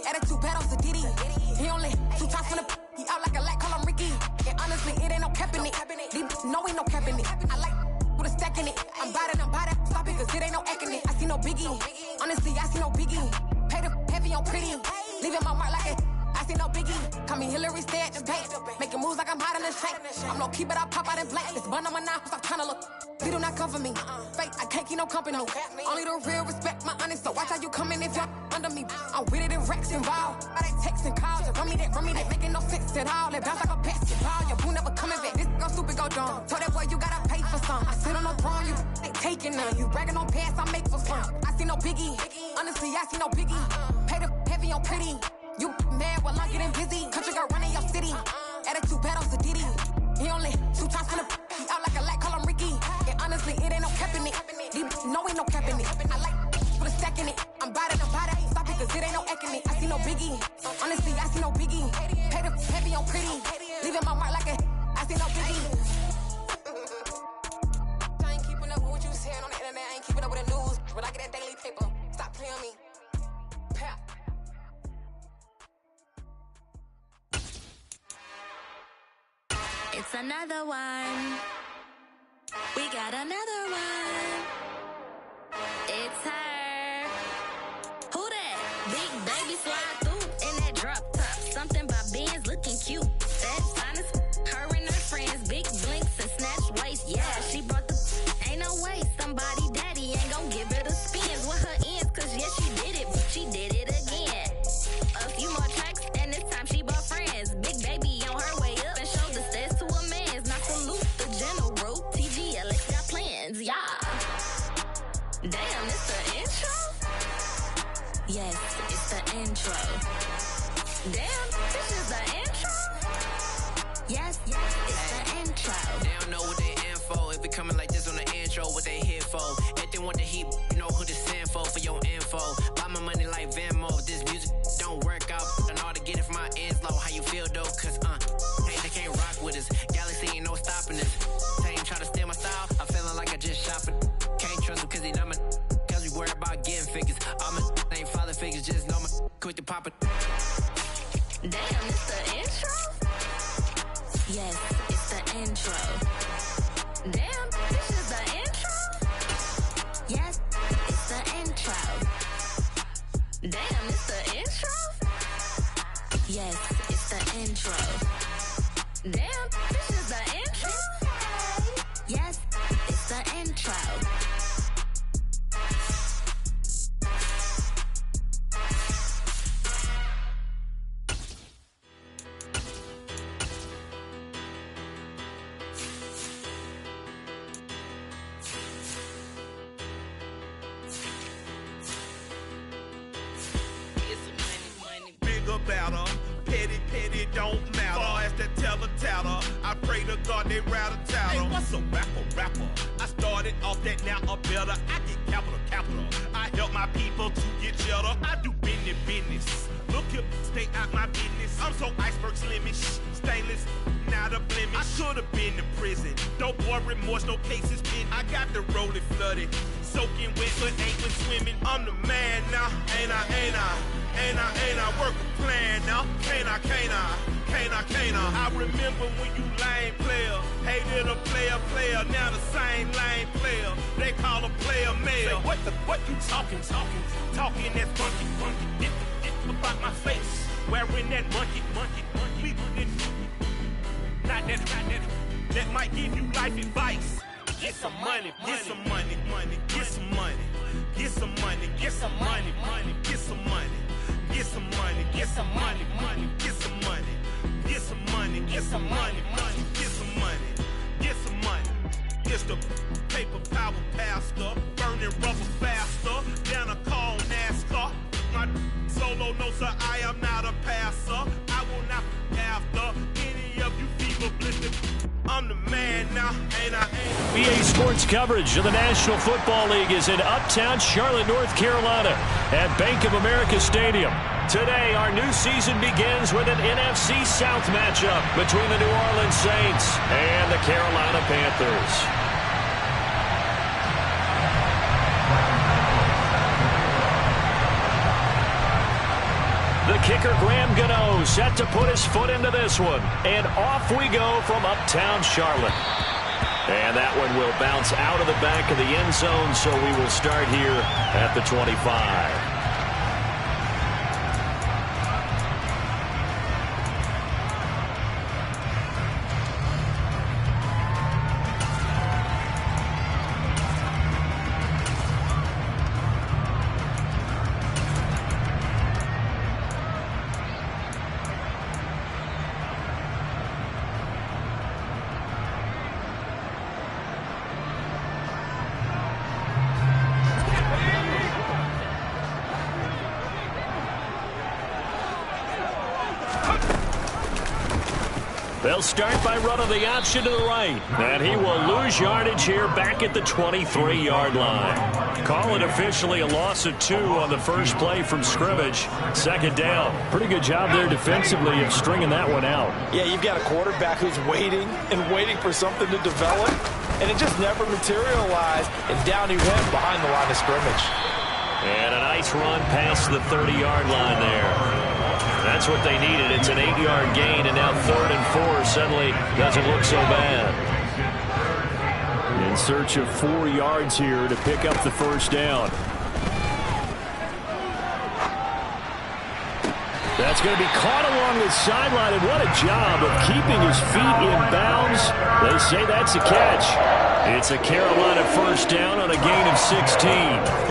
Attitude bad on the Diddy. He only 2 times from the he out like a light, call him Ricky. And honestly, it ain't no cap in it. These no ain't no cap in it. I like with a stack in it. I'm bad, stop it, cause it ain't no acting it. I see no biggie. Honestly, I see no biggie. Pay the heavy on pretty. Leaving my mark like it. I see no biggie. Call me Hillary, stay at the bank. Making moves like I'm hot in the shank. I'm low key, but I pop out in blank. This bun on my knife, stop trying to look. They do not come for me. Fake, I can't keep no company. Only the real respect my honest. So watch how you coming if you're under me. I'm with it and Rex involved. All that text and calls. Run me that, making no sense at all. They bounce like a basketball. Your boo never coming back. This go stupid, go dumb. Told that boy you gotta pay for some. I sit on the throne, you ain't taking none. You bragging on pants, I make for fun. I see no biggie. Honestly, I see no biggie. Pay the heavy on pretty. You mad while I'm getting busy. Country girl running your city. Attitude bad on the Diddy. He only 2 times from the he out like a light, call him Ricky. And honestly, it ain't no cap in it. No ain't no cap in it. I like with a stack in it. I'm bad, stop it, cause it ain't no acting it. I see no biggie. Honestly, I see no biggie. Pay the heavy on pretty. Leaving my mark like a I see no biggie. I ain't keeping up with what you saying on the internet. I ain't keeping up with the news. But I get that daily paper. Stop playing on me. Pap. It's another one. We got another one. It's her. Who that? Big baby slide through in that drop top. Something about Benz looking cute. That's honest. Her and her friends, big blinks and snatch waist. Yeah, she brought the. Ain't no way somebody daddy ain't gon' give her the spins with her ends. Cause yeah, she did it, but she did it again. A few more tracks and this time she brought friends. Big baby on her way up and showed the stairs to a man's. Now salute the general. TGLX got plans, yeah. Damn, it's the intro? Yes, it's the intro. Damn, this is the intro? Yes, it's the intro. They don't know what they in for. If it coming like this on the intro, what they here for? If they want the heat, you know who to send for your info. Buy my money like Venmo. If this music don't work out, and all to get it from my ends low. How you feel though? Cause hey, they can't rock with us. Galaxy ain't no stopping us. Same try to steal my style. I'm feeling like I just shop it. Can't trust him cause he not my. Cause we worried about getting figures. All my ain't father figures, just know my quick to pop it. Damn, it's the intro? Yes, it's the intro. Damn, this is the intro? Yes, it's the intro. Damn, it's the intro? Yes, it's the intro. Damn, this is the intro? Yes, it's the intro. About her, petty, don't matter. Far as that teller, I pray to God they rattle tattle. Hey, what's a rapper? I started off that, now I'm better. I get capital. I help my people to get cheddar. I do business. Look here, stay out my business. I'm so iceberg slimish, stainless, not a blemish. I should've been in prison. Don't boy remorse, no cases pinned. I got the rolling flooded, soaking wet, but ain't been swimming. I'm the man now, ain't I work a plan now, can't I? I remember when you lame player, hated a player, now the same lame player, they call a player mayor. Say, what you talking that funky, about my face, wearing that monkey, not that might give you life advice. Get some money, get some money, get some money, get some money, get some money, get some money. Get some money, get some money, get some money, get some money, get some money, get some money, get some money. It's the paper power pastor, burning rubber faster than a car on NASCAR. My solo, no sir, I am not a passer. I will not after any of you fever blistered. I'm the man now, ain't I? BA Sports coverage of the National Football League is in Uptown Charlotte, North Carolina at Bank of America Stadium. Today, our new season begins with an NFC South matchup between the New Orleans Saints and the Carolina Panthers. The kicker, Graham Gano, set to put his foot into this one. And off we go from uptown Charlotte. And that one will bounce out of the back of the end zone, so we will start here at the 25. They'll start by running the option to the right. And he will lose yardage here back at the 23-yard line. Call it officially a loss of 2 on the first play from scrimmage. Second down. Pretty good job there defensively of stringing that one out. Yeah, you've got a quarterback who's waiting and waiting for something to develop. And it just never materialized. And down he went behind the line of scrimmage. And a nice run past the 30-yard line there. That's what they needed. It's an 8-yard gain, and now 3rd and 4 suddenly doesn't look so bad. In search of 4 yards here to pick up the first down. That's going to be caught along the sideline, and what a job of keeping his feet in bounds. They say that's a catch. It's a Carolina first down on a gain of 16.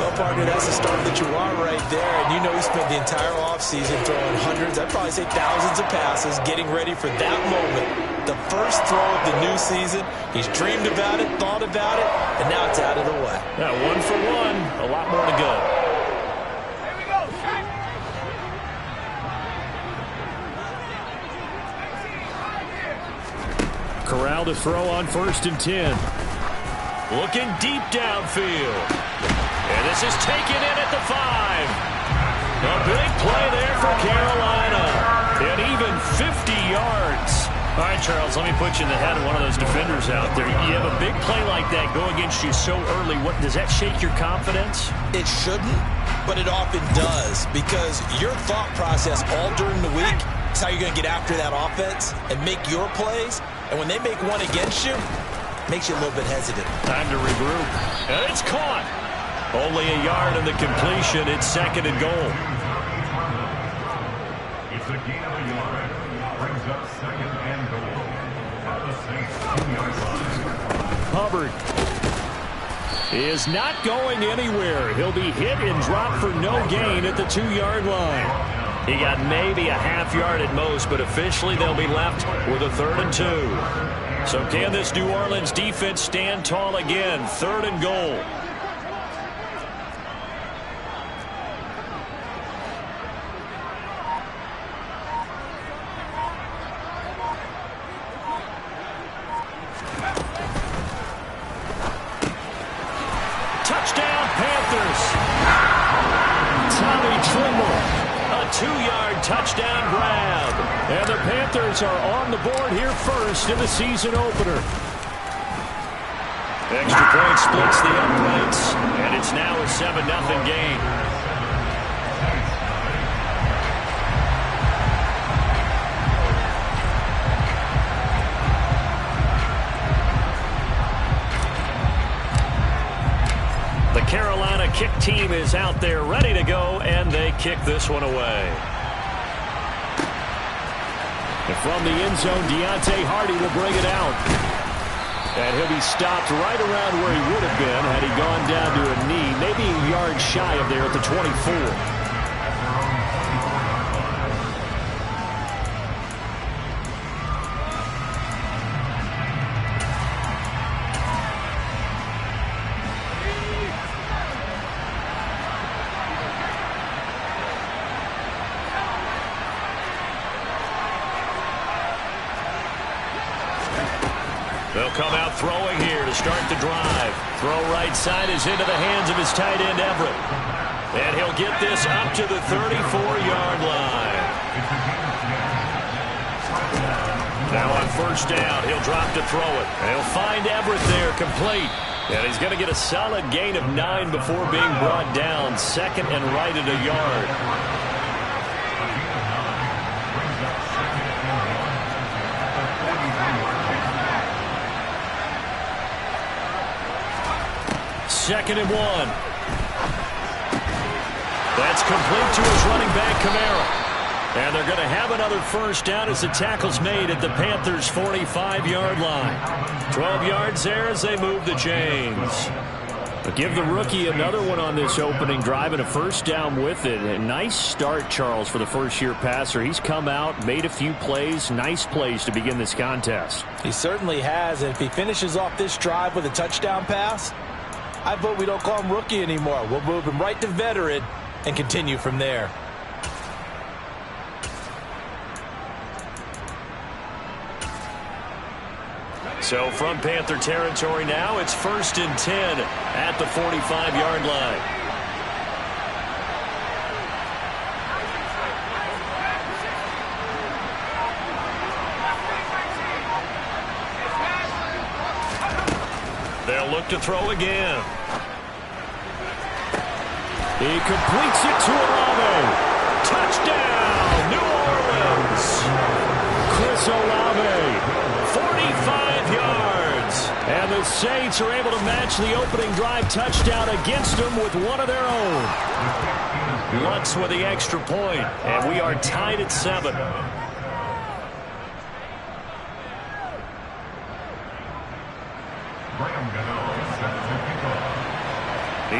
Well, partner, that's the start that you want right there. And you know he spent the entire offseason throwing hundreds, I'd probably say thousands of passes, getting ready for that moment. The first throw of the new season. He's dreamed about it, thought about it, and now it's out of the way. Yeah, 1 for 1. A lot more to go. Corral to throw on 1st and 10. Looking deep downfield. And this is taken in at the 5. A big play there for Carolina. And even 50 yards. All right, Charles, let me put you in the head of one of those defenders out there. You have a big play like that go against you so early. What does that shake your confidence? It shouldn't, but it often does. Because your thought process all during the week is how you're going to get after that offense and make your plays. And when they make one against you, makes you a little bit hesitant. Time to regroup. And it's caught. Only a yard on the completion. It's 2nd and goal. It's a gain of a yard. Brings up 2nd and goal. At the Saints 2-yard line. Hubbard is not going anywhere. He'll be hit and dropped for no gain at the 2-yard line. He got maybe a half yard at most, but officially they'll be left with a 3rd and 2. So can this New Orleans defense stand tall again? 3rd and goal. Touchdown, Panthers. Tommy Tremble. A 2-yard touchdown grab. And the Panthers are on the board here first in the season opener. Extra point splits the uprights, and it's now a 7-0 game. The Carolina kick team is out there ready to go, and they kick this one away. And from the end zone, Deontay Hardy will bring it out. And he'll be stopped right around where he would have been had he gone down to a knee, maybe a yard shy of there at the 24. They'll come out throwing here to start the drive. Throw right side is into the hands of his tight end, Everett. And he'll get this up to the 34-yard line. Now on 1st down, he'll drop to throw it. And he'll find Everett there, complete. And he's going to get a solid gain of 9 before being brought down. 2nd and right at a yard. 2nd and 1. That's complete to his running back, Kamara. And they're going to have another first down as the tackle's made at the Panthers' 45-yard line. 12 yards there as they move the chains. But give the rookie another one on this opening drive and a first down with it. A nice start, Charles, for the first-year passer. He's come out, made a few plays, nice plays to begin this contest. He certainly has, and if he finishes off this drive with a touchdown pass, I vote we don't call him rookie anymore. We'll move him right to veteran and continue from there. So from Panther territory now, it's 1st and 10 at the 45-yard line. They'll look to throw again. He completes it to Olave. Touchdown, New Orleans. Chris Olave. 45 yards. And the Saints are able to match the opening drive touchdown against them with one of their own. Lutz with the extra point, and we are tied at 7.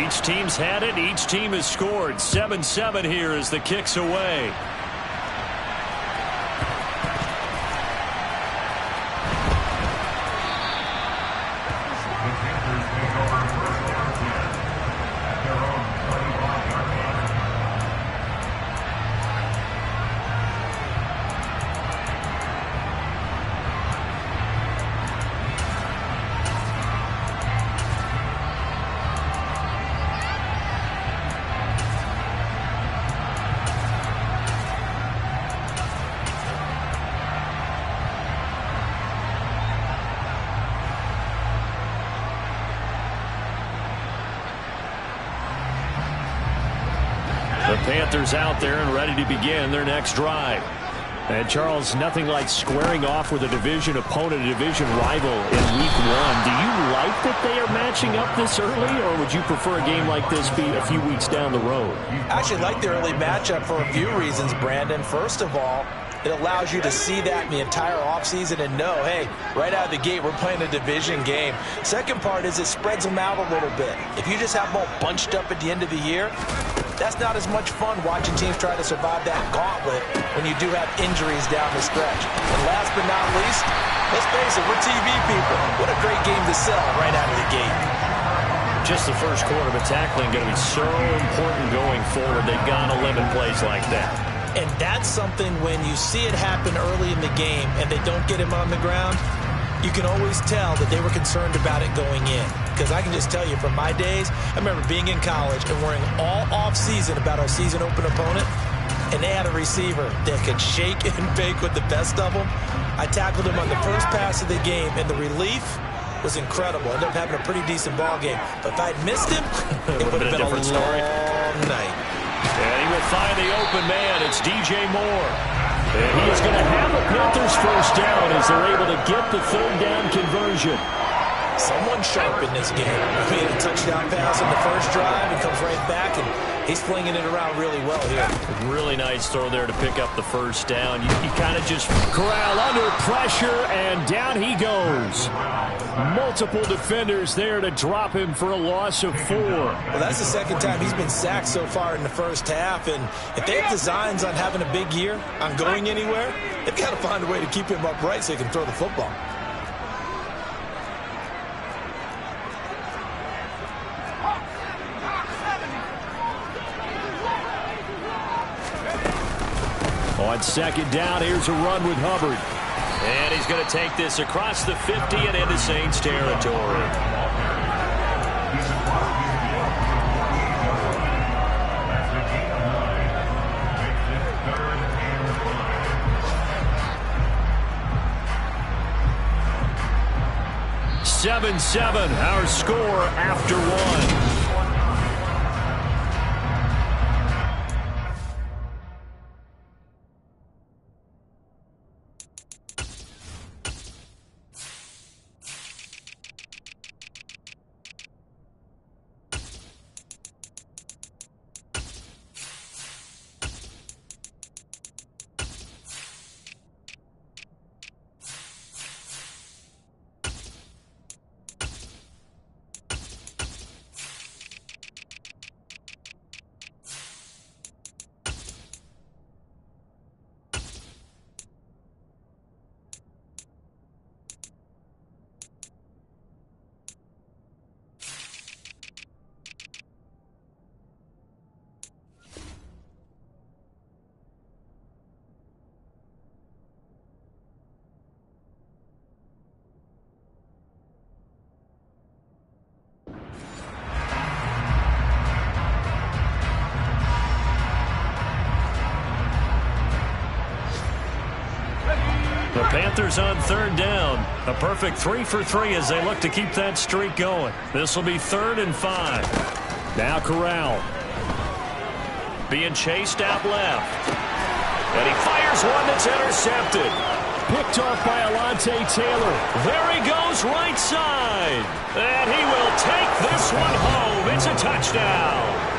Each team's had it. Each team has scored. 7-7 here as the kick's away. Panthers out there and ready to begin their next drive. And Charles, nothing like squaring off with a division opponent, a division rival in week 1. Do you like that they are matching up this early, or would you prefer a game like this be a few weeks down the road? I actually like the early matchup for a few reasons, Brandon. First of all, it allows you to see that in the entire offseason and know, hey, right out of the gate, we're playing a division game. Second part is it spreads them out a little bit. If you just have them all bunched up at the end of the year, that's not as much fun watching teams try to survive that gauntlet when you do have injuries down the stretch. And last but not least, let's face it, we're TV people. What a great game to sell right out of the gate. Just the first quarter, but tackling going to be so important going forward. They've got to limit plays like that. And that's something when you see it happen early in the game and they don't get him on the ground, you can always tell that they were concerned about it going in. Because I can just tell you from my days, I remember being in college and worrying all off-season about our season open opponent, and they had a receiver that could shake and bake with the best of them. I tackled him on the first pass of the game, and the relief was incredible. Ended up having a pretty decent ball game. But if I'd missed him, it would have been a long night. And he will find the open man. It's DJ Moore. And he is going to have a Panthers first down as they're able to get the third down conversion. Someone sharp in this game. He had a touchdown pass in the first drive and comes right back, and he's flinging it around really well here. Really nice throw there to pick up the first down. You kind of just corral under pressure, and down he goes. Multiple defenders there to drop him for a loss of 4. Well, that's the second time he's been sacked so far in the first half, and if they have designs on having a big year, on going anywhere, they've got to find a way to keep him upright so he can throw the football. On second down, here's a run with Hubbard. And he's going to take this across the 50 and into Saints territory. (7-7) our score after 1. Panthers on third down. A perfect 3 for 3 as they look to keep that streak going. This will be 3rd and 5. Now Corral. Being chased out left. And he fires one that's intercepted. Picked off by Alontae Taylor. There he goes, right side. And he will take this one home. It's a touchdown.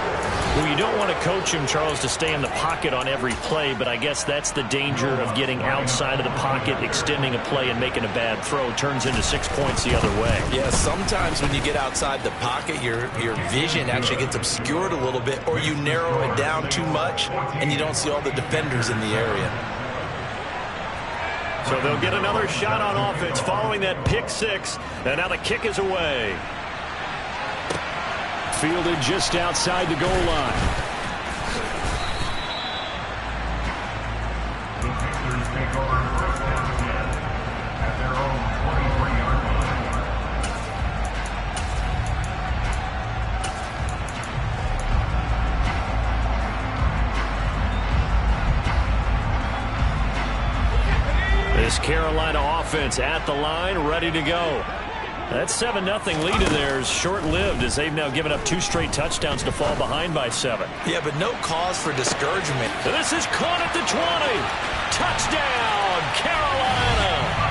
Well, you don't want to coach him, Charles, to stay in the pocket on every play, but I guess that's the danger of getting outside of the pocket, extending a play, and making a bad throw. Turns into 6 points the other way. Yeah, sometimes when you get outside the pocket, your vision actually gets obscured a little bit, or you narrow it down too much, and you don't see all the defenders in the area. So they'll get another shot on offense following that pick 6, and now the kick is away. Fielded just outside the goal line. The Pacers take over first down again at their own 23-yard line. This Carolina offense at the line, ready to go. That 7-0 lead of theirs short-lived as they've now given up 2 straight touchdowns to fall behind by 7. Yeah, but no cause for discouragement. This is caught at the 20. Touchdown, Carolina.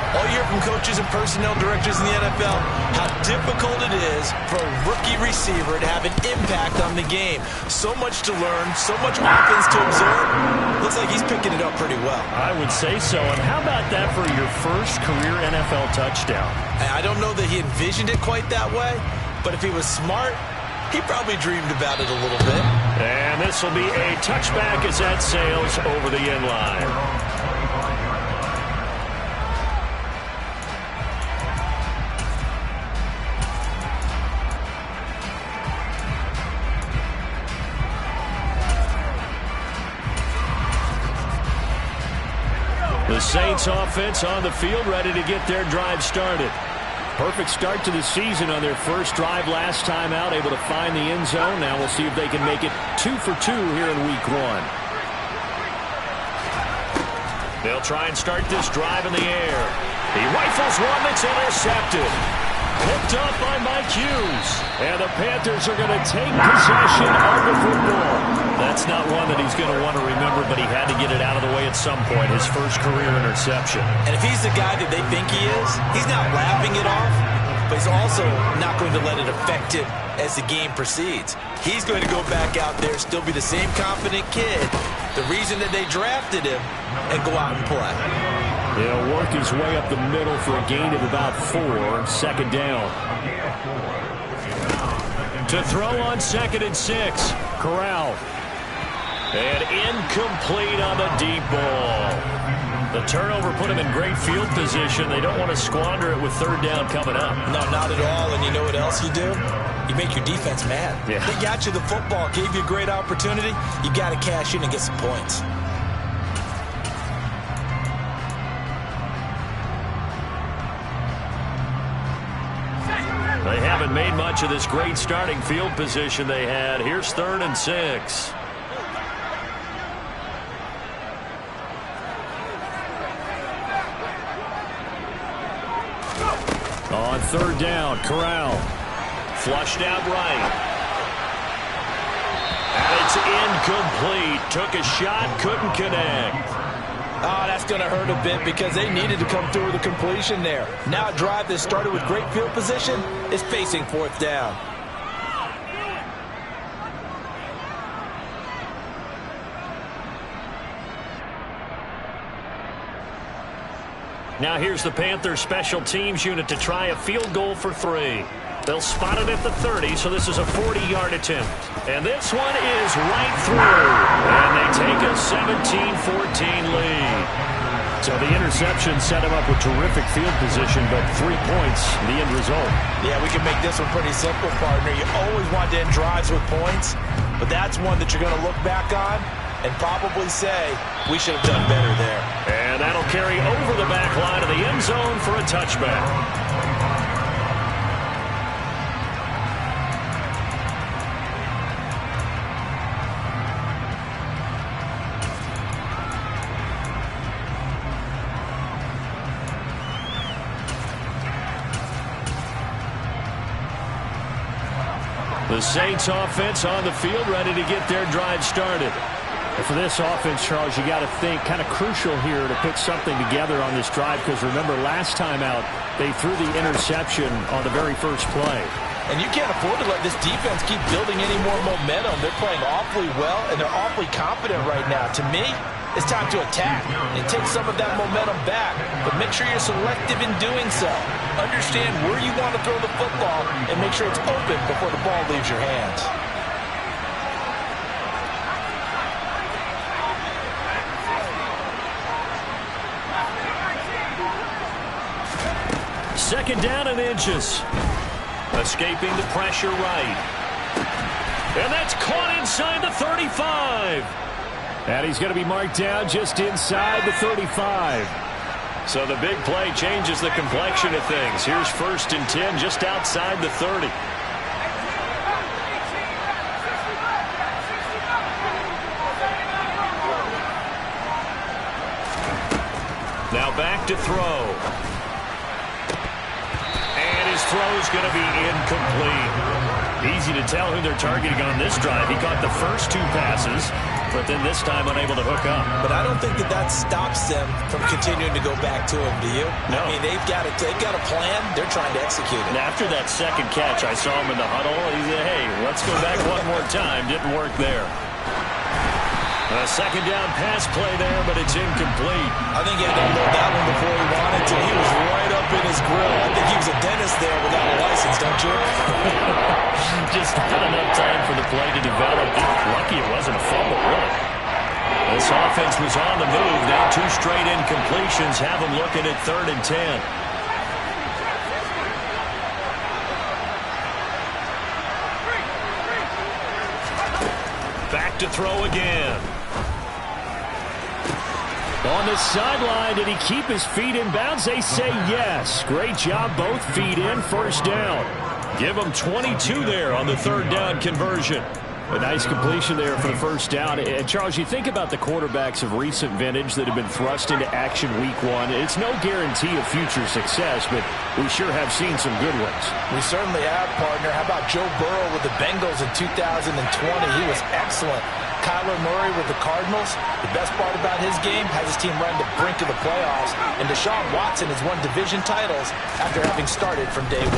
All you hear from coaches and personnel directors in the NFL, how difficult it is for a rookie receiver to have an impact on the game. So much to learn, so much offense to absorb. Looks like he's picking it up pretty well. I would say so. And how about that for your first career NFL touchdown? I don't know that he envisioned it quite that way, but if he was smart, he probably dreamed about it a little bit. And this will be a touchback as that sails over the end line. The Saints offense on the field, ready to get their drive started. Perfect start to the season on their first drive last time out, able to find the end zone. Now we'll see if they can make it 2 for 2 here in week 1. They'll try and start this drive in the air. He rifles one that's intercepted. Picked up by Mike Hughes. And the Panthers are going to take possession of the football. That's not one that he's going to want to remember, but he had to get it out of the way at some point, his first career interception. And if he's the guy that they think he is, he's not laughing it off, but he's also not going to let it affect him as the game proceeds. He's going to go back out there, still be the same confident kid, the reason that they drafted him, and go out and play. He'll work his way up the middle for a gain of about 4, 2nd down. To throw on 2nd and 6, Corral. And incomplete on the deep ball. The turnover put him in great field position. They don't want to squander it with 3rd down coming up. No, not at all. And you know what else you do? You make your defense mad. Yeah. They got you the football, gave you a great opportunity. You got to cash in and get some points. They haven't made much of this great starting field position they had. Here's 3rd and 6. On 3rd down, Corral. Flushed out right. And it's incomplete. Took a shot, couldn't connect. Oh, that's going to hurt a bit because they needed to come through with a completion there. Now a drive that started with great field position is facing 4th down. Now here's the Panthers special teams unit to try a field goal for 3. They'll spot it at the 30, so this is a 40-yard attempt. And this one is right through. And they take a 17-14 lead. So the interception set him up with terrific field position, but 3 points, the end result. Yeah, we can make this one pretty simple, partner. You always want to end drives with points, but that's one that you're going to look back on and probably say, we should have done better there. And that'll carry over the back line of the end zone for a touchback. The Saints offense on the field, ready to get their drive started. And for this offense, Charles, you got to think kind of crucial here to put something together on this drive, because remember last time out they threw the interception on the very first play. And you can't afford to let this defense keep building any more momentum. They're playing awfully well, and they're awfully confident right now. To me, it's time to attack and take some of that momentum back. But make sure you're selective in doing so. Understand where you want to throw the football and make sure it's open before the ball leaves your hands. Second down and inches. Escaping the pressure right. And that's caught inside the 35. And he's going to be marked down just inside the 35. So the big play changes the complexion of things. Here's 1st and 10 just outside the 30. Now back to throw. Throw's going to be incomplete. Easy to tell who they're targeting on this drive. He caught the first 2 passes, but then this time unable to hook up. But I don't think that stops them from continuing to go back to him, do you? No. I mean, they've got a plan. They're trying to execute it. And after that second catch, I saw him in the huddle. He said, hey, let's go back one more time. Didn't work there. A second down pass play there, but it's incomplete. I think he had to unload that one before he wanted to. He was right up in his grill. I think he was a dentist there without a license, don't you? Just not enough time for the play to develop. Lucky it wasn't a fumble, really. This offense was on the move. Now 2 straight incompletions have them looking at 3rd and 10. Back to throw again. On the sideline, did he keep his feet in bounds? They say yes. Great job, both feet in, 1st down. Give him 22 there on the 3rd down conversion. A nice completion there for the 1st down. And, Charles, you think about the quarterbacks of recent vintage that have been thrust into action week 1. It's no guarantee of future success, but we sure have seen some good ones. We certainly have, partner. How about Joe Burrow with the Bengals in 2020? He was excellent. Kyler Murray with the Cardinals. The best part about his game has his team right on the brink of the playoffs. And Deshaun Watson has won division titles after having started from day 1.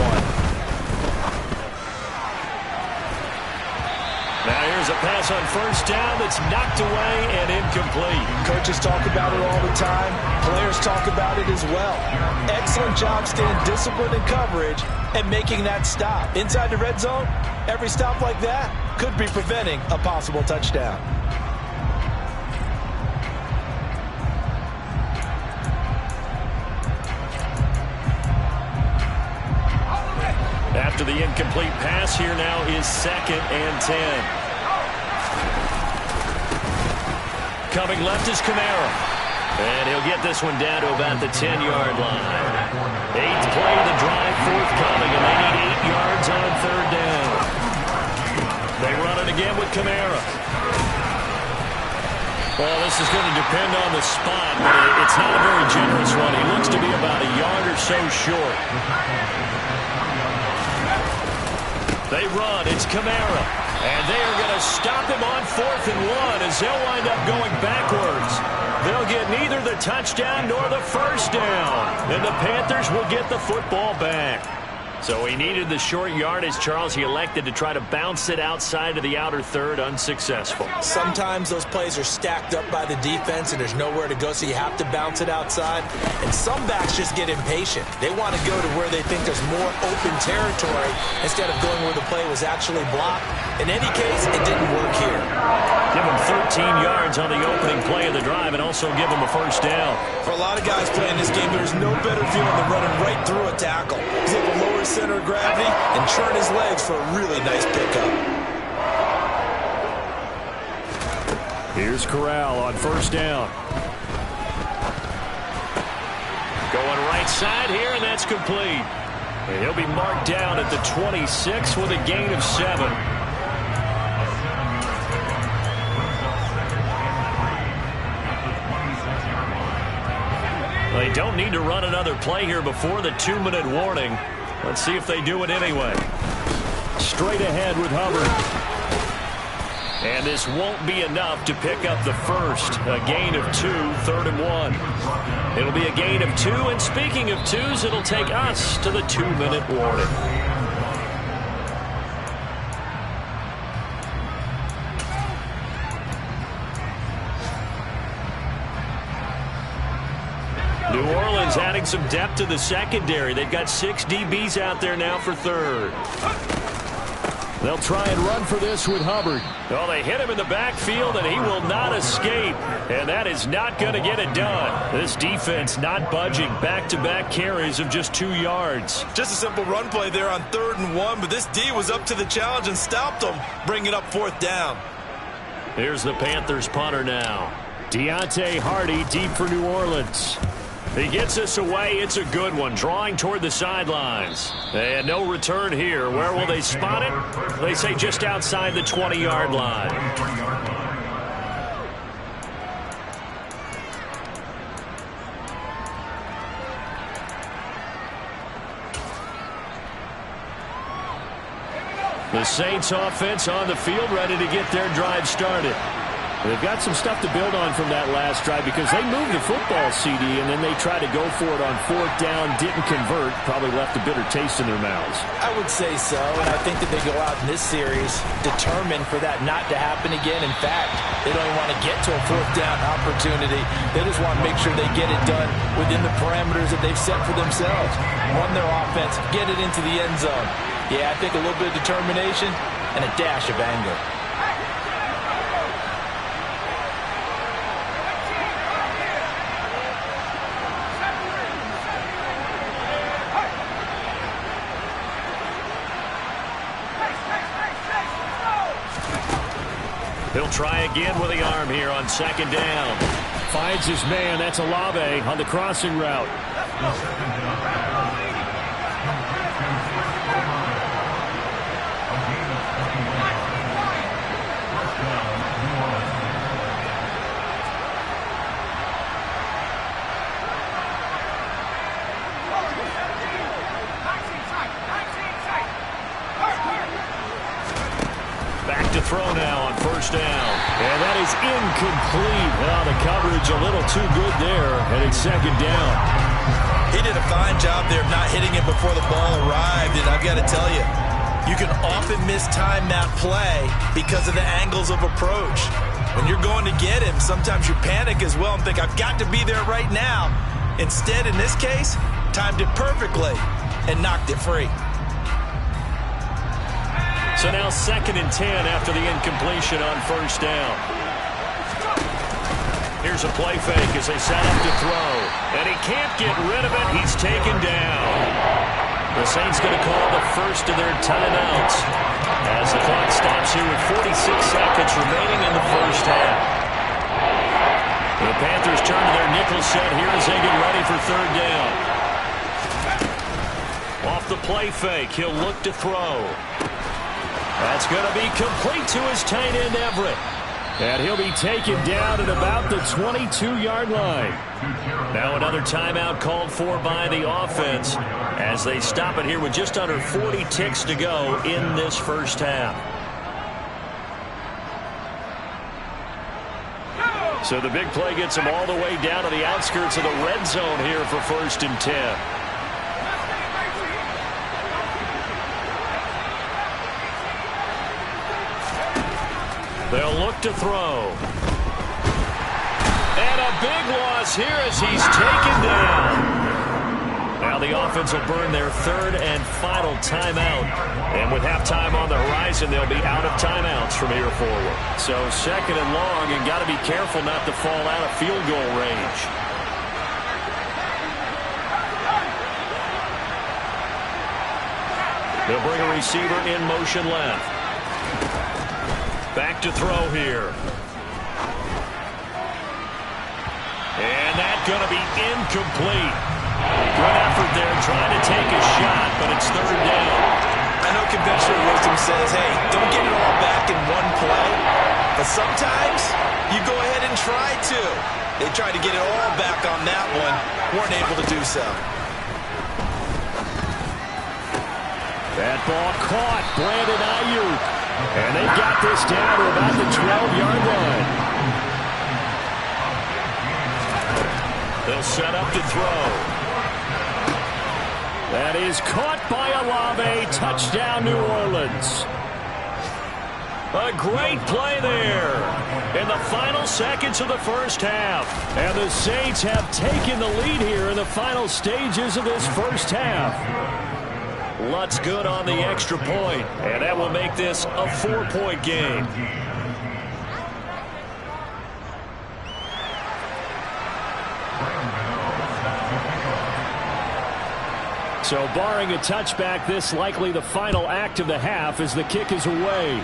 Now here's a pass on 1st down that's knocked away and incomplete. Coaches talk about it all the time. Players talk about it as well. Excellent job staying disciplined in coverage and making that stop. Inside the red zone, every stop like that could be preventing a possible touchdown. After the incomplete pass, here now is 2nd and 10. Coming left is Kamara. And he'll get this one down to about the 10-yard line. 8th play of the drive, forthcoming, and they need 8 yards on 3rd down. They run it again with Kamara. Well, this is going to depend on the spot, but it's not a very generous one. He looks to be about a yard or so short. They run. It's Kamara. And they are going to stop him on 4th and 1 as they'll wind up going backwards. They'll get neither the touchdown nor the 1st down. And the Panthers will get the football back. So he needed the short yardage, Charles. He elected to try to bounce it outside of the outer third, unsuccessful. Sometimes those plays are stacked up by the defense and there's nowhere to go, so you have to bounce it outside. And some backs just get impatient. They want to go to where they think there's more open territory instead of going where the play was actually blocked. In any case, it didn't work here. Give him 13 yards on the opening play of the drive and also give him a 1st down. For a lot of guys playing this game, there's no better feeling than running right through a tackle. He's able to lower center of gravity and churn his legs for a really nice pickup. Here's Corral on 1st down. Going right side here, and that's complete. And he'll be marked down at the 26 with a gain of 7. They don't need to run another play here before the 2-minute warning. Let's see if they do it anyway. straight ahead with Hubbard. And this won't be enough to pick up the first. A gain of 2, 3rd and 1. It'll be a gain of 2, and speaking of 2s, it'll take us to the 2-minute warning. New Orleans adding some depth to the secondary. They've got 6 DBs out there now for 3rd. They'll try and run for this with Hubbard. Well, they hit him in the backfield, and he will not escape. And that is not going to get it done. This defense not budging. Back-to-back carries of just 2 yards. Just a simple run play there on 3rd and 1, but this D was up to the challenge and stopped them, bringing up 4th down. Here's the Panthers punter now. Deontay Hardy deep for New Orleans. He gets us away. It's a good one. Drawing toward the sidelines. And no return here. Where will they spot it? They say just outside the 20-yard line. The Saints offense on the field, ready to get their drive started. They've got some stuff to build on from that last drive because they moved the football, CD, and then they tried to go for it on 4th down, didn't convert, probably left a bitter taste in their mouths. I would say so, and I think that they go out in this series determined for that not to happen again. In fact, they don't even want to get to a 4th down opportunity. They just want to make sure they get it done within the parameters that they've set for themselves. Run their offense, get it into the end zone. Yeah, I think a little bit of determination and a dash of anger. He'll try again with the arm here on 2nd down. Finds his man. That's Olave on the crossing route. Back to throw now on 1st down. And that is incomplete. Well, the coverage a little too good there, and it's 2nd down. He did a fine job there of not hitting it before the ball arrived, and I've got to tell you, you can often mistime that play because of the angles of approach. When you're going to get him, sometimes you panic as well and think, I've got to be there right now. Instead, in this case, timed it perfectly and knocked it free. So now 2nd and 10 after the incompletion on 1st down. Here's a play fake as they set up to throw. And he can't get rid of it. He's taken down. The Saints going to call the first of their timeouts as the clock stops here with 46 seconds remaining in the first half. The Panthers turn to their nickel set here as they get ready for 3rd down. Off the play fake, he'll look to throw. That's going to be complete to his tight end, Everett. And he'll be taken down at about the 22-yard line. Now another timeout called for by the offense as they stop it here with just under 40 ticks to go in this first half. So the big play gets them all the way down to the outskirts of the red zone here for 1st and 10. They'll look to throw. And a big loss here as he's taken down. Now the offense will burn their 3rd and final timeout. And with halftime on the horizon, they'll be out of timeouts from here forward. So 2nd and long, and got to be careful not to fall out of field goal range. They'll bring a receiver in motion left. Back to throw here. And that's going to be incomplete. Good effort there trying to take a shot, but it's 3rd down. I know conventional wisdom says, hey, don't get it all back in one play. But sometimes you go ahead and try to. They tried to get it all back on that one. Weren't able to do so. That ball caught Brandon Ayuk. And they got this down to about the 12-yard line. They'll set up to throw. That is caught by Olave. Touchdown, New Orleans. A great play there in the final seconds of the first half. And the Saints have taken the lead here in the final stages of this first half. Lutz good on the extra point, and that will make this a 4-point game. So barring a touchback, this likely the final act of the half as the kick is away.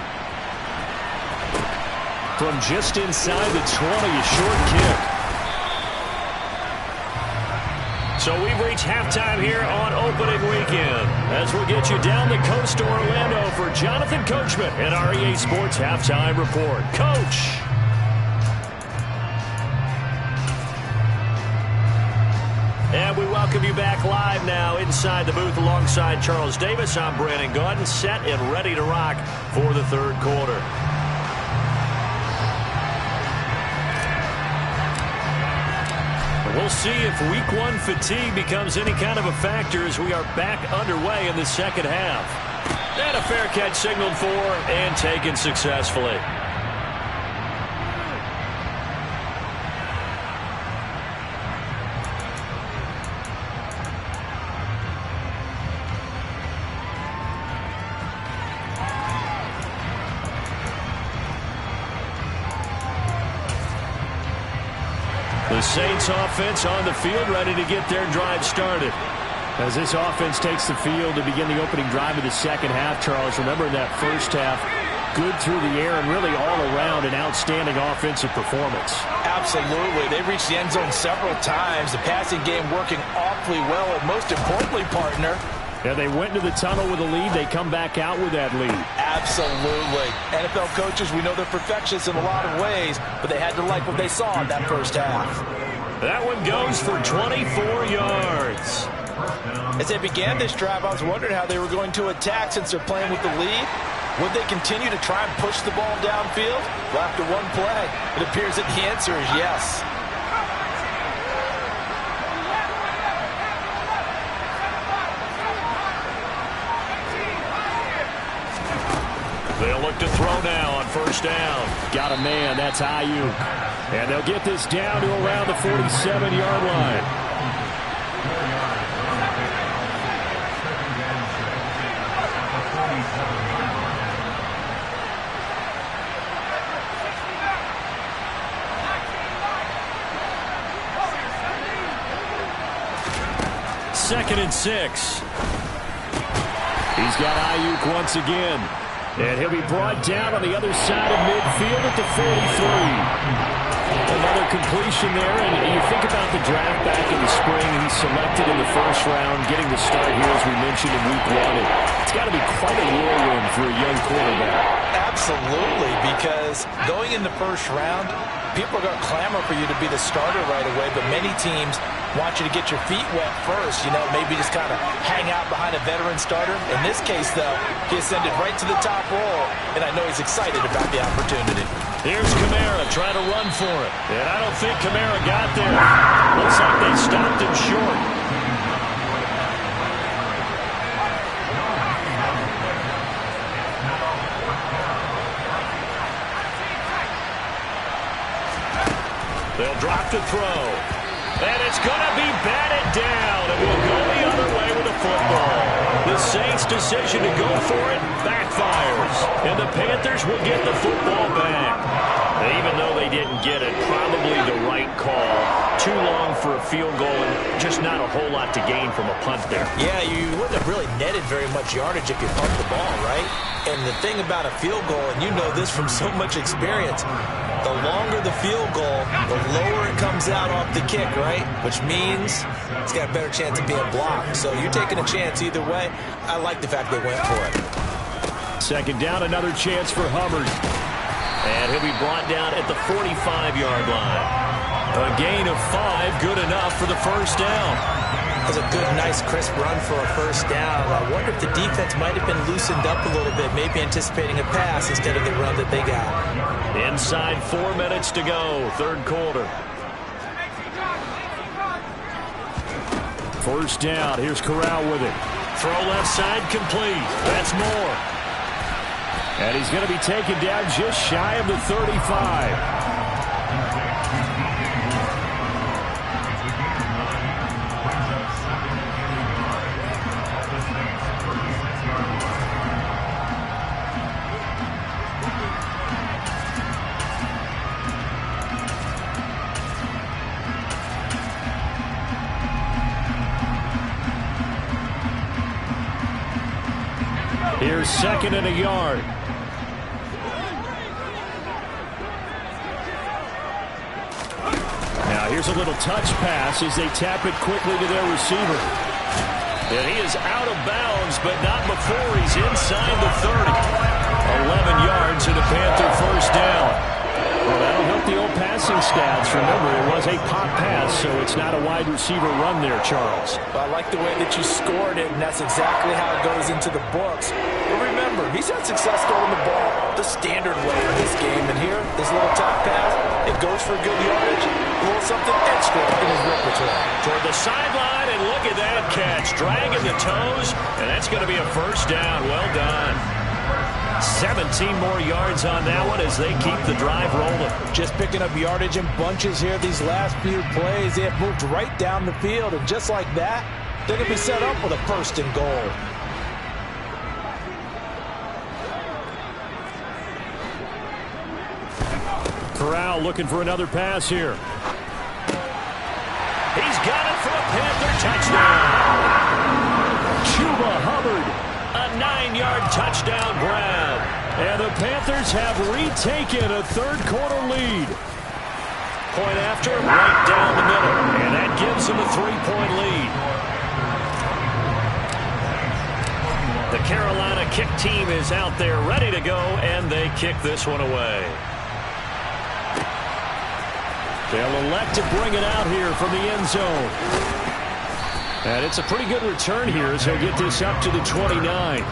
From just inside the 20, a short kick. So we've reached halftime here on opening weekend as we'll get you down the coast to Orlando for Jonathan Coachman and our EA Sports Halftime Report. Coach! And we welcome you back live now inside the booth alongside Charles Davis. I'm Brandon Gaudin, set and ready to rock for the third quarter. We'll see if week one fatigue becomes any kind of a factor as we are back underway in the second half. And a fair catch signaled for and taken successfully. The Saints offense on the field, ready to get their drive started. As this offense takes the field to begin the opening drive of the second half, Charles, remember in that first half, good through the air and really all around an outstanding offensive performance. Absolutely. They reached the end zone several times. The passing game working awfully well, and most importantly, partner, yeah, they went into the tunnel with a lead. They come back out with that lead. Absolutely. NFL coaches, we know they're perfectionists in a lot of ways, but they had to like what they saw in that first half. That one goes for 24 yards. As they began this drive, I was wondering how they were going to attack since they're playing with the lead. Would they continue to try and push the ball downfield? Well, after one play, it appears that the answer is yes. They'll look to throw now on first down. Got a man, that's Ayuk. And they'll get this down to around the 47-yard line. Second and 6. He's got Ayuk once again. And he'll be brought down on the other side of midfield at the 43. Another completion there, and you think about the draft back in the spring. He's selected in the first round, getting the start here, as we mentioned, in week one. It's got to be quite a whirlwind for a young quarterback. Absolutely, because going in the first round, people are going to clamor for you to be the starter right away, but many teams want you to get your feet wet first, you know, maybe just kind of hang out behind a veteran starter. In this case, though, he ascended right to the top role, and I know he's excited about the opportunity. Here's Kamara trying to run for it, and I don't think Kamara got there. Looks like they stopped him short. They'll drop to throw. And it's going to be batted down, and we'll go the other way with the football. The Saints' decision to go for it backfires, and the Panthers will get the football back. Even though they didn't get it, probably the right call. Too long for a field goal and just not a whole lot to gain from a punt there. Yeah, you wouldn't have really netted very much yardage if you pumped the ball, right? And the thing about a field goal, and you know this from so much experience, the longer the field goal, the lower it comes out off the kick, right? Which means it's got a better chance of being blocked. So you're taking a chance either way. I like the fact they went for it. Second down, another chance for Hubbard. And And he'll be brought down at the 45-yard line. A gain of 5, good enough for the first down. That's a good, nice, crisp run for a first down. I wonder if the defense might have been loosened up a little bit, maybe anticipating a pass instead of the run that they got. Inside 4 minutes to go, third quarter. First down, here's Corral with it. Throw left side, complete. That's Moore. And he's going to be taken down just shy of the 35. Here's second and a yard. Now here's a little touch pass as they tap it quickly to their receiver. And he is out of bounds, but not before he's inside the 30. 11 yards and a Panther first down. Well, that'll help the old passing stats. Remember, it was a pop pass, so it's not a wide receiver run there, Charles. Well, I like the way that you scored it, and that's exactly how it goes into the books. But remember, he's had success throwing the ball the standard way in this game. And here, this little top pass, it goes for good yardage, a little something extra in his repertoire. Toward the sideline, and look at that catch. Dragging the toes, and that's going to be a first down. Well done. 17 more yards on that one as they keep the drive rolling. Just picking up yardage in bunches here these last few plays. They have moved right down the field, and just like that, they're going to be set up with a first and goal. Corral looking for another pass here. He's got it for a Panther touchdown. Chuba Hubbard. A 9-yard touchdown grab. And the Panthers have retaken a third-quarter lead. Point after, right down the middle. And that gives them a 3-point lead. The Carolina kick team is out there ready to go, and they kick this one away. They'll elect to bring it out here from the end zone. And it's a pretty good return here as he'll get this up to the 29.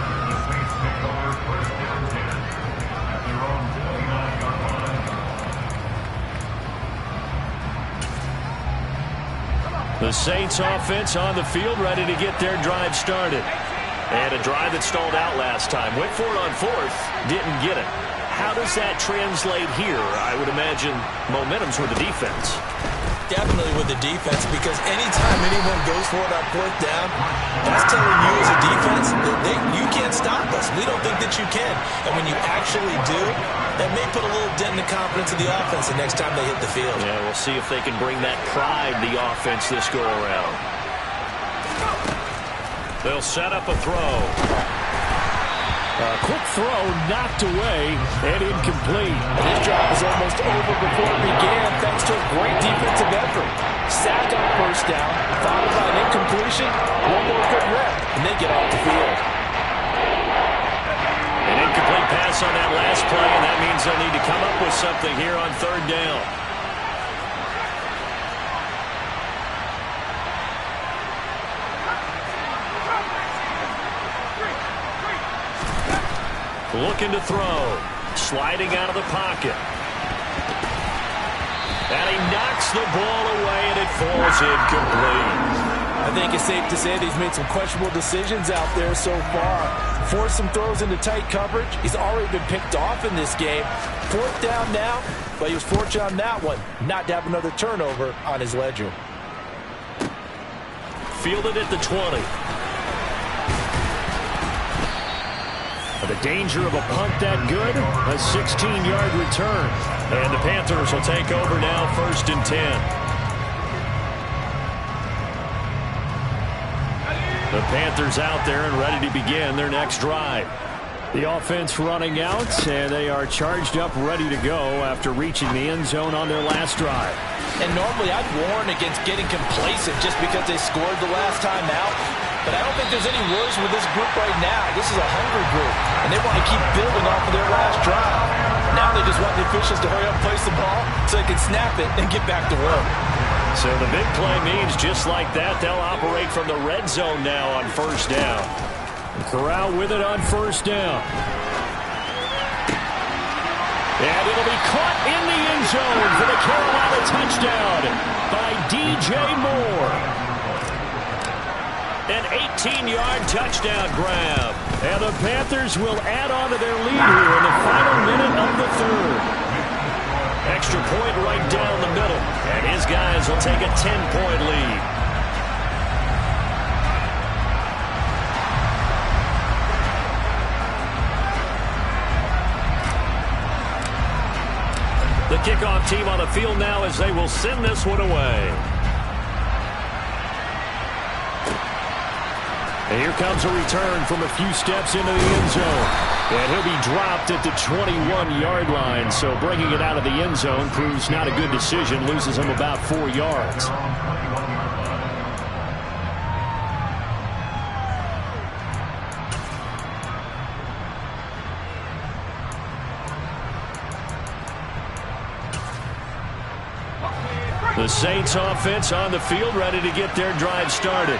The Saints offense on the field ready to get their drive started. And a drive that stalled out last time. Went for it on fourth, didn't get it. How does that translate here? I would imagine momentum's with the defense. Definitely with the defense, because anytime anyone goes for it on fourth down, that's telling you as a defense that you can't stop us. We don't think that you can. And when you actually do, that may put a little dent in the confidence of the offense the next time they hit the field. Yeah, we'll see if they can bring that pride to the offense this go-around. They'll set up a throw. Quick throw knocked away and incomplete. This drive was almost over before it began thanks to a great defensive effort. Sack on first down, followed by an incompletion, one more good rep, and they get off the field. An incomplete pass on that last play, and that means they'll need to come up with something here on third down. Looking to throw. Sliding out of the pocket. And he knocks the ball away, and it falls incomplete. I think it's safe to say that he's made some questionable decisions out there so far. Forced some throws into tight coverage. He's already been picked off in this game. Fourth down now, but he was fortunate on that one not to have another turnover on his ledger. Fielded at the 20. The danger of a punt that good, a 16-yard return. And the Panthers will take over now, 1st and 10. The Panthers out there and ready to begin their next drive. The offense running out, and they are charged up, ready to go after reaching the end zone on their last drive. And normally I'd warn against getting complacent just because they scored the last time out. But I don't think there's any worries with this group right now. This is a hungry group, and they want to keep building off of their last drive. Now they just want the officials to hurry up and place the ball so they can snap it and get back to work. So the big play means just like that, they'll operate from the red zone now on first down. Corral with it on first down. And it'll be caught in the end zone for the Carolina touchdown by DJ Moore. An 18-yard touchdown grab. And the Panthers will add on to their lead here in the final minute of the third. Extra point right down the middle. And his guys will take a 10-point lead. The kickoff team on the field now as they will send this one away. And here comes a return from a few steps into the end zone. And he'll be dropped at the 21-yard line. So bringing it out of the end zone proves not a good decision. Loses him about 4 yards. The Saints offense on the field, ready to get their drive started.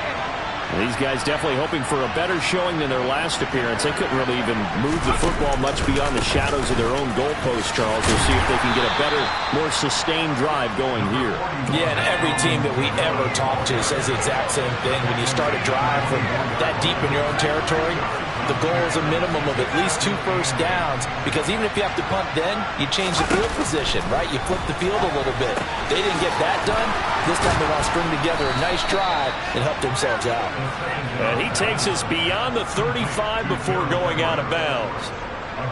These guys definitely hoping for a better showing than their last appearance. They couldn't really even move the football much beyond the shadows of their own goalpost, Charles. We'll see if they can get a better, more sustained drive going here. Yeah, and every team that we ever talk to says the exact same thing. When you start a drive from that deep in your own territory, the goal is a minimum of at least 2 first downs, because even if you have to punt then, you change the field position, right? You flip the field a little bit. They didn't get that done. This time they want to string together a nice drive and help themselves out. And he takes us beyond the 35 before going out of bounds.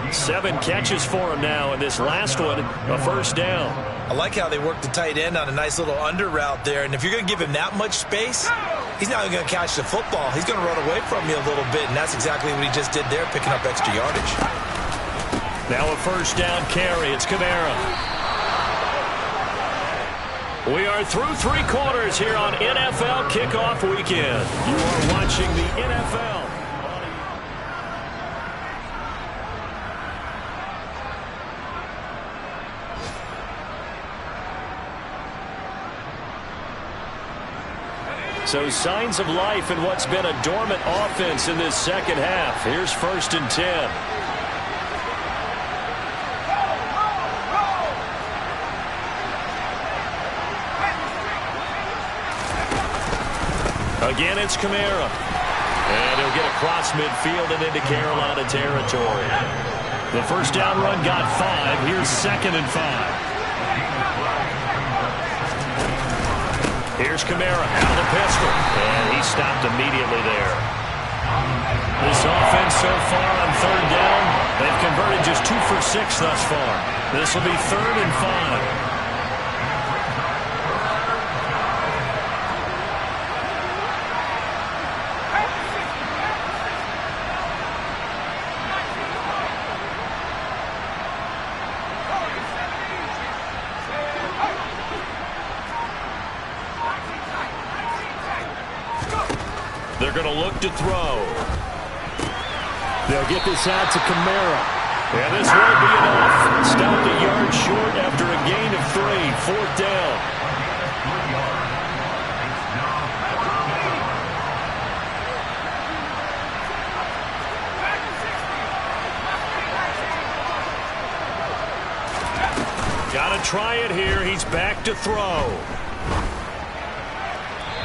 7 catches for him now, and this last one, a first down. I like how they work the tight end on a nice little under route there. And if you're going to give him that much space, he's not even going to catch the football. He's going to run away from you a little bit, and that's exactly what he just did there, picking up extra yardage. Now a first down carry. It's Kamara. We are through 3 quarters here on NFL Kickoff Weekend. You are watching the NFL. So signs of life in what's been a dormant offense in this second half. Here's 1st and 10. Again, it's Kamara. And he'll get across midfield and into Carolina territory. The first down run got 5. Here's 2nd and 5. Here's Kamara out of the pistol. And he stopped immediately there. This offense so far on 3rd down, they've converted just 2 for 6 thus far. This will be 3rd and 5. They're going to look to throw. They'll get this out to Kamara. And this will be enough. Stopped a yard short after a gain of 3. 4th down. Got to try it here. He's back to throw.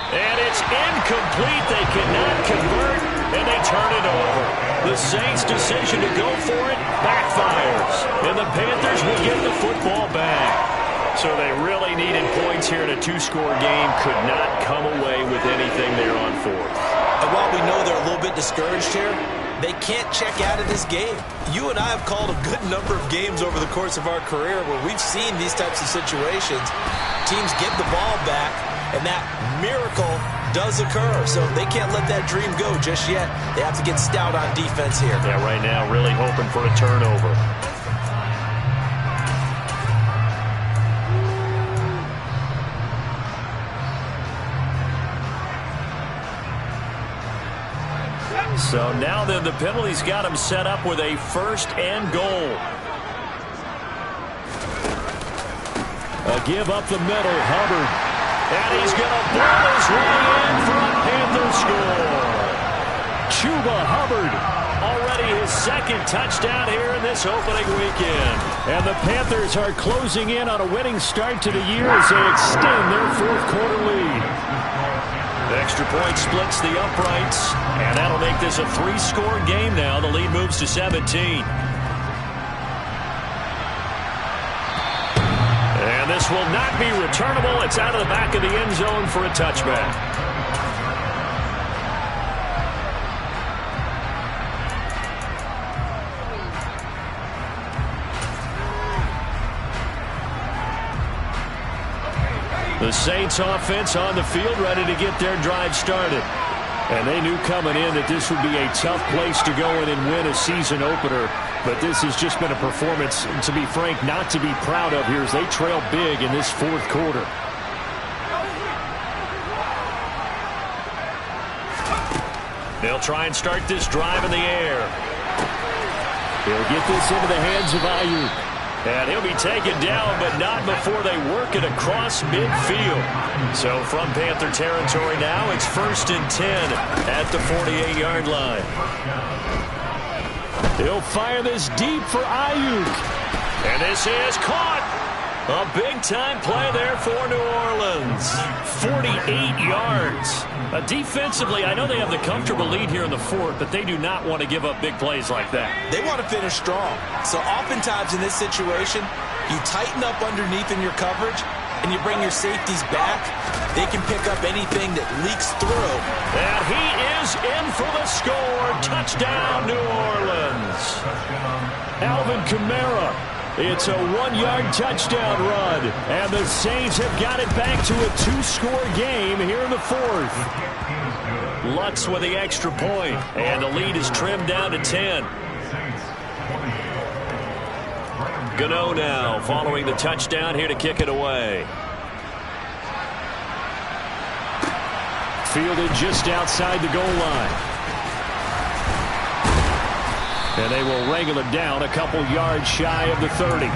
And it's incomplete. They cannot convert, and they turn it over. The Saints' decision to go for it backfires, and the Panthers will get the football back. So they really needed points here in a 2-score game. Could not come away with anything there on 4th. And while we know they're a little bit discouraged here, they can't check out of this game. You and I have called a good number of games over the course of our career where we've seen these types of situations. Teams get the ball back, and that miracle does occur. So they can't let that dream go just yet. They have to get stout on defense here. Yeah, right now really hoping for a turnover. So now then the penalty's got him set up with a 1st and goal. A give up the middle, Hubbard. And he's going to ball his way in for a Panther score. Chuba Hubbard, already his 2nd touchdown here in this opening weekend. And the Panthers are closing in on a winning start to the year as they extend their 4th quarter lead. The extra point splits the uprights, and that'll make this a 3-score game now. The lead moves to 17. And this will not be returnable. It's out of the back of the end zone for a touchback. The Saints offense on the field ready to get their drive started. And they knew coming in that this would be a tough place to go in and win a season opener. But this has just been a performance, to be frank, not to be proud of here as they trail big in this 4th quarter. They'll try and start this drive in the air. He'll get this into the hands of Ayuk. And he'll be taken down, but not before they work it across midfield. So from Panther territory now, it's 1st and 10 at the 48-yard line. He'll fire this deep for Ayuk. And this is caught. A big-time play there for New Orleans. 48 yards. Defensively, I know they have the comfortable lead here in the 4th, but they do not want to give up big plays like that. They want to finish strong. So oftentimes in this situation, you tighten up underneath in your coverage, and you bring your safeties back. They can pick up anything that leaks through. And he is in for the score. Touchdown, New Orleans. Alvin Kamara. It's a 1-yard touchdown run. And the Saints have got it back to a 2-score game here in the 4th. Lutz with the extra point. And the lead is trimmed down to 10. Gano now following the touchdown here to kick it away. Fielded just outside the goal line. And they will wrangle it down a couple yards shy of the 30.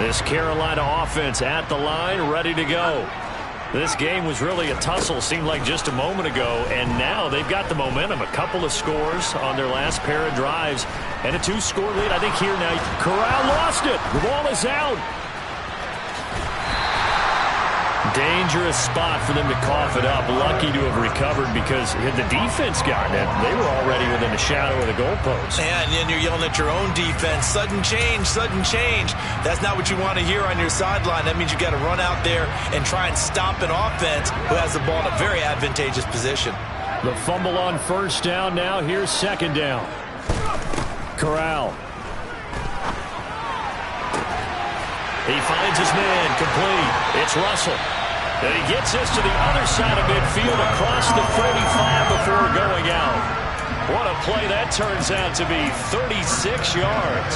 This Carolina offense at the line, ready to go. This game was really a tussle, seemed like just a moment ago, and now they've got the momentum. A couple of scores on their last pair of drives, and a 2-score lead. I think here now, Corral lost it. The ball is out. Dangerous spot for them to cough it up. Lucky to have recovered because had the defense gotten it, they were already within the shadow of the goalpost. And then you're yelling at your own defense. Sudden change, sudden change. That's not what you want to hear on your sideline. That means you got to run out there and try and stop an offense who has the ball in a very advantageous position. The fumble on 1st down now. Here's 2nd down. Corral. He finds his man complete. It's Russell. And he gets this to the other side of midfield across the 45 before going out. What a play that turns out to be. 36 yards.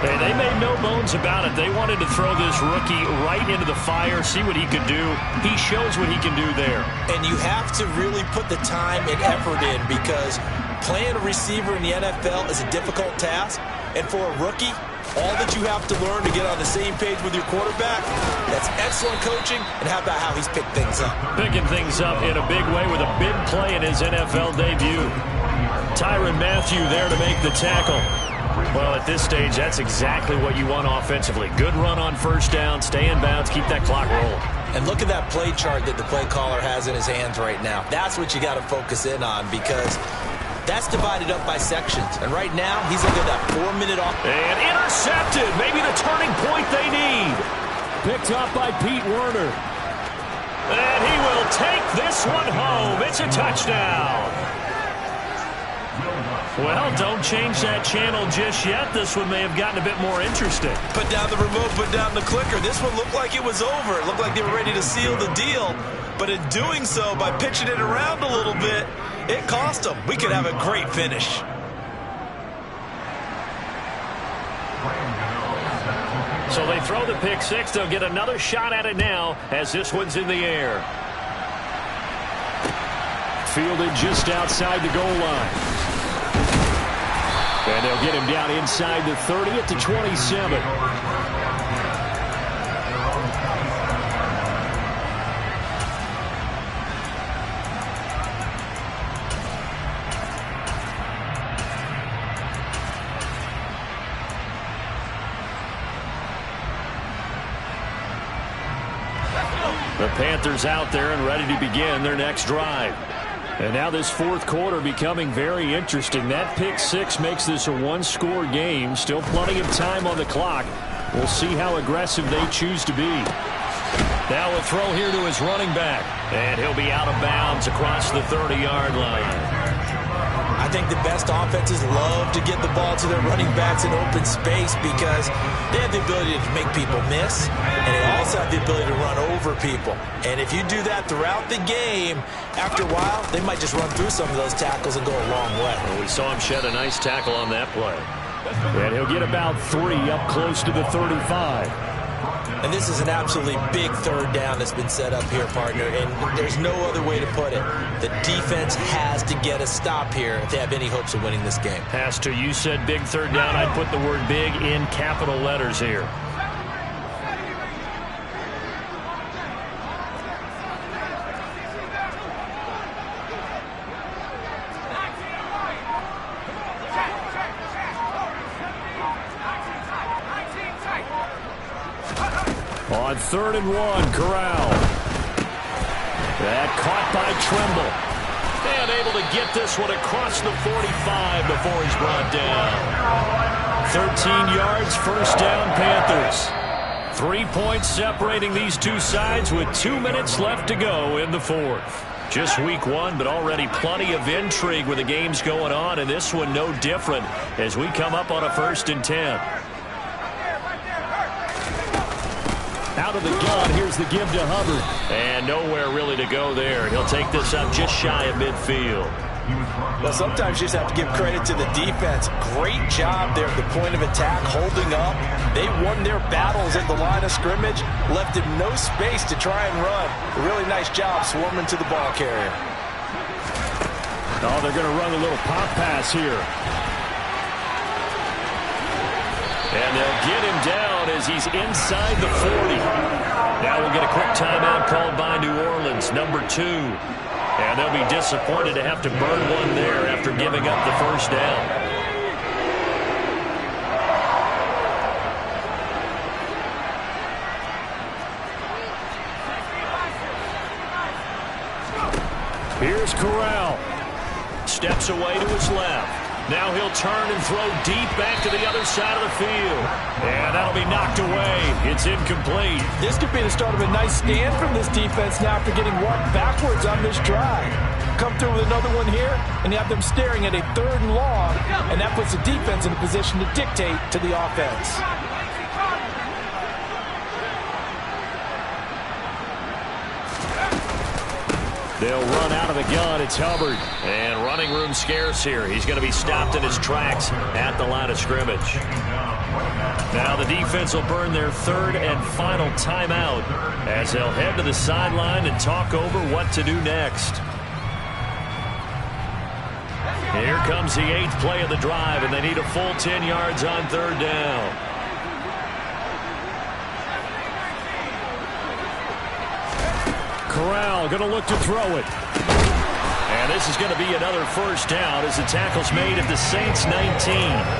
And they made no bones about it. They wanted to throw this rookie right into the fire, see what he could do. He shows what he can do there. And you have to really put the time and effort in because playing a receiver in the NFL is a difficult task. And for a rookie, all that you have to learn to get on the same page with your quarterback, that's excellent coaching. And how about how he's picked things up? Picking things up in a big way with a big play in his NFL debut. Tyrann Mathieu there to make the tackle. Well, at this stage, that's exactly what you want offensively. Good run on 1st down, stay in bounds, keep that clock rolling. And look at that play chart that the play caller has in his hands right now. That's what you got to focus in on because that's divided up by sections. And right now, he's looking at that 4-minute off. And intercepted. Maybe the turning point they need. Picked up by Pete Werner. And he will take this one home. It's a touchdown. Well, don't change that channel just yet. This one may have gotten a bit more interesting. Put down the remote, put down the clicker. This one looked like it was over. It looked like they were ready to seal the deal. But in doing so, by pitching it around a little bit, it cost them. We could have a great finish. So they throw the pick six. They'll get another shot at it now as this one's in the air. Fielded just outside the goal line. And they'll get him down inside the 30 at the 27. The Panthers out there and ready to begin their next drive. And now this fourth quarter becoming very interesting. That pick six makes this a one-score game. Still plenty of time on the clock. We'll see how aggressive they choose to be. Now a throw here to his running back. And he'll be out of bounds across the 30-yard line. I think the best offenses love to get the ball to their running backs in open space because they have the ability to make people miss, and they also have the ability to run over people. And if you do that throughout the game, after a while, they might just run through some of those tackles and go a long way. Well, we saw him shed a nice tackle on that play. And he'll get about 3 up close to the 35. And this is an absolutely big third down that's been set up here, partner, and there's no other way to put it. The defense has to get a stop here if they have any hopes of winning this game. Has to. You said big third down. I'd put the word big in capital letters here. On 3rd and 1, Corral. That caught by Trimble. And able to get this one across the 45 before he's brought down. 13 yards, first down, Panthers. 3 points separating these two sides with 2 minutes left to go in the fourth. Just week one, but already plenty of intrigue with the games going on, and this one no different as we come up on a 1st and 10. Out of the gun, here's the give to Hubbard. And nowhere really to go there. He'll take this up just shy of midfield. Well, sometimes you just have to give credit to the defense. Great job there at the point of attack, holding up. They won their battles at the line of scrimmage, left him no space to try and run. A really nice job swarming to the ball carrier. Oh, they're going to run a little pop pass here. And they'll get him down as he's inside the 40. Now we'll get a quick timeout called by New Orleans, number 2. And they'll be disappointed to have to burn one there after giving up the first down. Here's Corral. Steps away to his left. Now he'll turn and throw deep back to the other side of the field. And that'll be knocked away. It's incomplete. This could be the start of a nice stand from this defense now after getting walked backwards on this drive. Come through with another one here, and you have them staring at a 3rd and long, and that puts the defense in a position to dictate to the offense. They'll run out of the gun. It's Hubbard. And running room scarce here. He's going to be stopped in his tracks at the line of scrimmage. Now the defense will burn their 3rd and final timeout as they'll head to the sideline and talk over what to do next. Here comes the 8th play of the drive, and they need a full 10 yards on 3rd down. Corral going to look to throw it. And this is going to be another first down as the tackle's made at the Saints 19.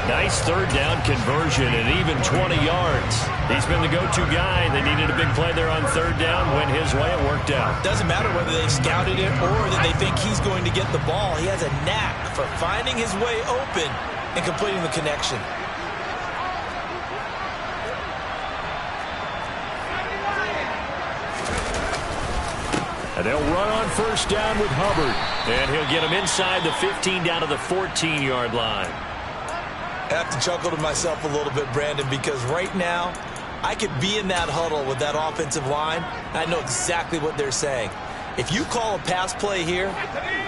Nice 3rd down conversion and even 20 yards. He's been the go-to guy. They needed a big play there on 3rd down. Went his way. It worked out. Doesn't matter whether they scouted it or that they think he's going to get the ball. He has a knack for finding his way open and completing the connection. And they'll run on first down with Hubbard. And he'll get him inside the 15 down to the 14-yard line. I have to chuckle to myself a little bit, Brandon, because right now I could be in that huddle with that offensive line. I know exactly what they're saying. If you call a pass play here,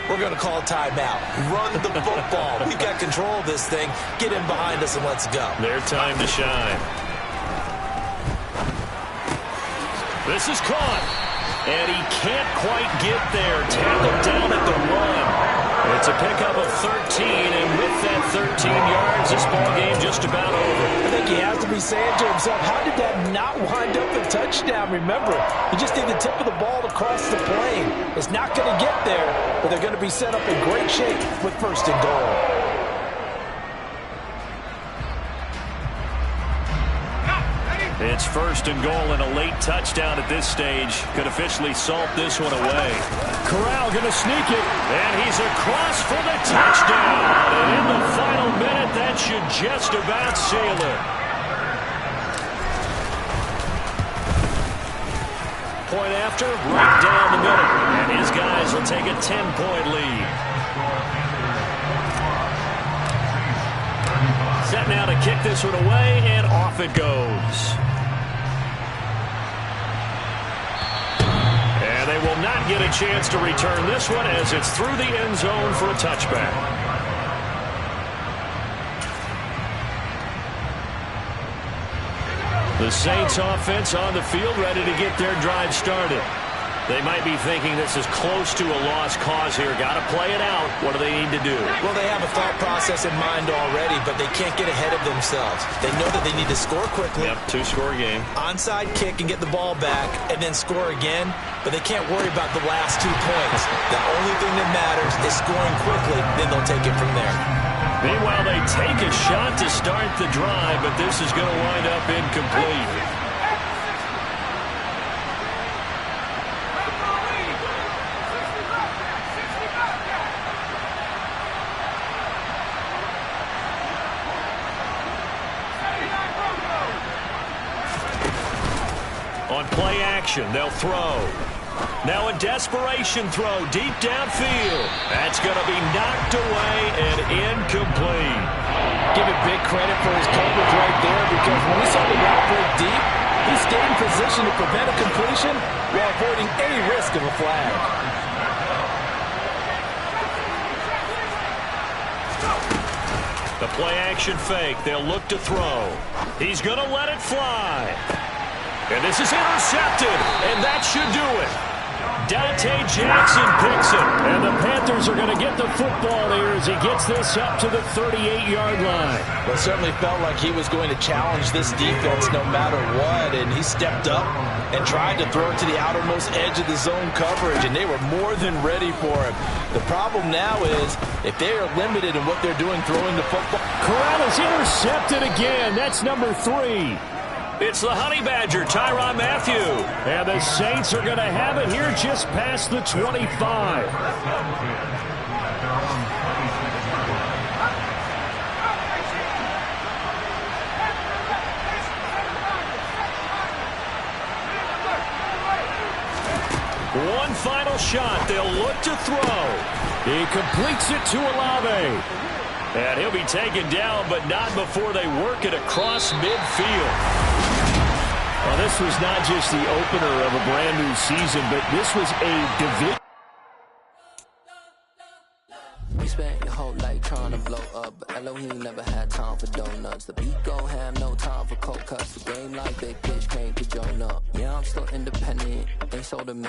we're going to call a timeout. Run the football. We've got control of this thing. Get in behind us and let's go. Their time to shine. This is caught. And he can't quite get there. Tackled down at the 1. It's a pickup of 13, and with that 13 yards, this ball game just about over. I think he has to be saying to himself, how did that not wind up a touchdown? Remember, he just did the tip of the ball across the plane. It's not going to get there, but they're going to be set up in great shape with 1st and goal. It's 1st and goal and a late touchdown at this stage. Could officially salt this one away. Corral going to sneak it, and he's across for the touchdown. And in the final minute, that should just about seal it. Point after, right down the middle. And his guys will take a 10-point lead. Set now to kick this one away, and off it goes. And they will not get a chance to return this one as it's through the end zone for a touchback. The Saints offense on the field, ready to get their drive started. They might be thinking this is close to a lost cause here. Got to play it out. What do they need to do? Well, they have a thought process in mind already, but they can't get ahead of themselves. They know that they need to score quickly. Yep, 2-score game. Onside kick and get the ball back and then score again, but they can't worry about the last 2 points. The only thing that matters is scoring quickly, then they'll take it from there. Meanwhile, they take a shot to start the drive, but this is going to wind up incomplete. On play action, they'll throw. Now a desperation throw deep downfield. That's going to be knocked away and incomplete. Give it big credit for his coverage right there, because when we saw the route break deep, he stayed in position to prevent a completion while avoiding any risk of a flag. The play action fake. They'll look to throw. He's going to let it fly. And this is intercepted, and that should do it. Dante Jackson picks it, and the Panthers are going to get the football here as he gets this up to the 38-yard line. Well, it certainly felt like he was going to challenge this defense no matter what, and he stepped up and tried to throw it to the outermost edge of the zone coverage, and they were more than ready for him. The problem now is if they are limited in what they're doing throwing the football. Corral is intercepted again. That's number 3. It's the Honey Badger, Tyrann Mathieu. And the Saints are going to have it here just past the 25. One final shot. They'll look to throw. He completes it to Olave. And he'll be taken down, but not before they work it across midfield. Well, this was not just the opener of a brand-new season, but this was a division. We spent your whole life trying to blow up, but Elohim never had time for donuts. The beat gon' have no time for cold cuts. The game like big pitch came to join up. Yeah, I'm still independent, ain't sold a